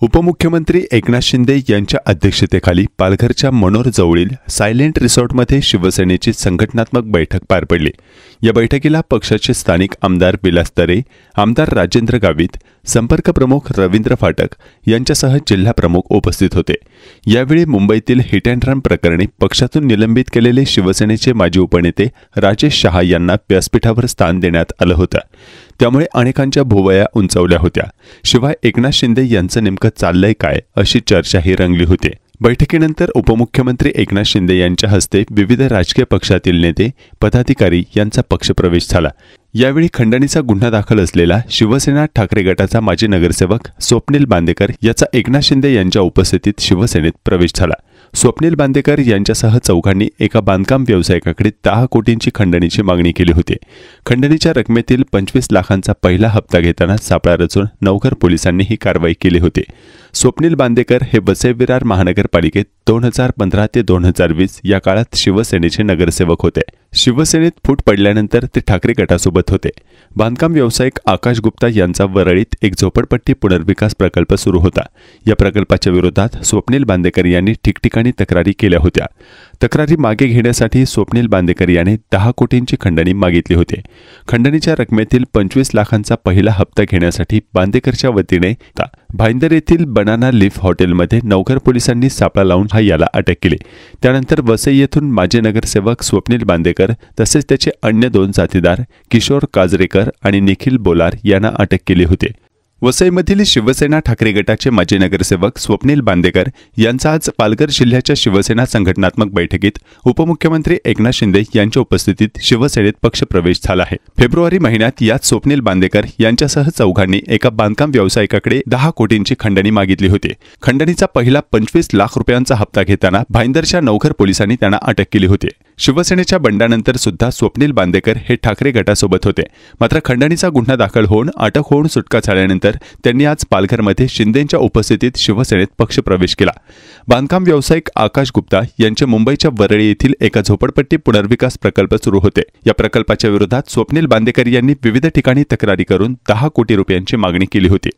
उपमुख्यमंत्री एकनाथ शिंदे यांच्या अध्यक्षतेखाली पालघरच्या मनोर जवळील सायलेंट रिसॉर्टमध्ये शिवसेनेची संघटनात्मक बैठक पार पडली। या बैठकीला पक्षाचे स्थानिक आमदार विलास दरे, आमदार राजेंद्र गावित, संपर्क प्रमुख रवींद्र फाटक यांच्यासह जिल्हा प्रमुख उपस्थित होते। यावेळी मुंबईतील हिट अँड रन प्रकरणी पक्षातून निलंबित केलेले शिवसेनेचे माजी उपनेते राजेश शहा यांना व्यासपीठावर स्थान देण्यात आलं होतं। त्यामुळे अनेकांच्या भुवया उंचावल्या होत्या। शिवाय एकनाथ शिंदे यांचं नेमकं चाललंय काय अशी चर्चाही रंगली होती। बैठकीनंतर उपमुख्यमंत्री एकनाथ शिंदे यांच्या हस्ते विविध राजकीय पक्षातील नेते, पदाधिकारी यांचा पक्षप्रवेश झाला। यावेळी खंडणीचा गुन्हा दाखल असलेला शिवसेना ठाकरे गटाचा माजी नगरसेवक स्वप्नील बांदेकर याचा एकनाथ शिंदे यांच्या उपस्थितीत शिवसेनेत प्रवेश झाला। स्वप्नील बांदेकर यांच्यासह चौघांनी एका बांधकाम व्यावसायिकाकडे 10 कोटींची खंडणीची मागणी केली होती। खंडणीच्या रकमेतील 25 लाखांचा पहिला हप्ता घेताना सापळा रचून नवघर पोलिसांनी ही कारवाई केली होती। स्वप्नील बांदेकर हे वसई विरार महानगरपालिकेत 2015 ते 2020 या काळात शिवसेनेचे नगरसेवक होते। शिवसेनेत फूट पडल्यानंतर ते ठाकरे गटासोबत होते। बांधकाम व्यावसायिक आकाश गुप्ता यांचा वरळीत एक झोपडपट्टी पुनर्विकास प्रकल्प सुरू होता। या प्रकल्पाच्या विरोधात स्वप्नील बांदेकर यांनी ठिकठिकाणी तक्रारी केल्या होत्या। तक्रारी मागे घेण्यासाठी स्वप्नील बांदेकर यांनी 10 कोटींची खंडणी मागितली होती। खंडणीच्या रकमेतील 25 लाखांचा पहिला हप्ता घेण्यासाठी बांदेकरच्या वतीने भाईंदर येथील बनाना लीफ हॉटेलमध्ये नवघर पोलिसांनी सापळा लावून याला अटक केली। त्यानंतर वसई येथून माजी नगरसेवक स्वप्नील बांदेकर तसेच त्याचे अन्य 2 साथीदार किशोर काजरेकर आणि निखिल बोलार यांना अटक केली होती। वसईमधील शिवसेना ठाकरे गटाचे माजी नगरसेवक स्वप्नील बांदेकर यांचा आज पालघर जिल्ह्याच्या शिवसेना संघटनात्मक बैठकीत उपमुख्यमंत्री एकनाथ शिंदे यांच्या उपस्थितीत शिवसेनेत पक्षप्रवेश झाला आहे। फेब्रुवारी महिन्यात यात स्वप्नील बांदेकर यांच्यासह चौघांनी एका बांधकाम व्यावसायिकाकडे 10 कोटींची खंडणी मागितली होती। खंडणीचा पहिला 25 लाख रुपयांचा हप्ता घेताना भाईंदरच्या नवघर पोलिसांनी त्यांना अटक केली होती। शिवसेनेच्या बंडानंतर सुद्धा स्वप्नील बांदेकर हे ठाकरे गटासोबत होते। मात्र खंडणीचा गुन्हा दाखल होऊन अटक होऊन सुटका झाल्यानंतर त्यांनी आज पालघरमध्ये शिंदेंच्या उपस्थितीत शिवसेनेत पक्षप्रवेश केला। बांधकाम व्यावसायिक आकाश गुप्ता यांचे मुंबईच्या वरळी येथील एका झोपडपट्टी पुनर्विकास प्रकल्प सुरू होते। या प्रकल्पाच्या विरोधात स्वप्नील बांदेकर यांनी विविध ठिकाणी तक्रारी करून 10 कोटी रुपयांची मागणी केली होती।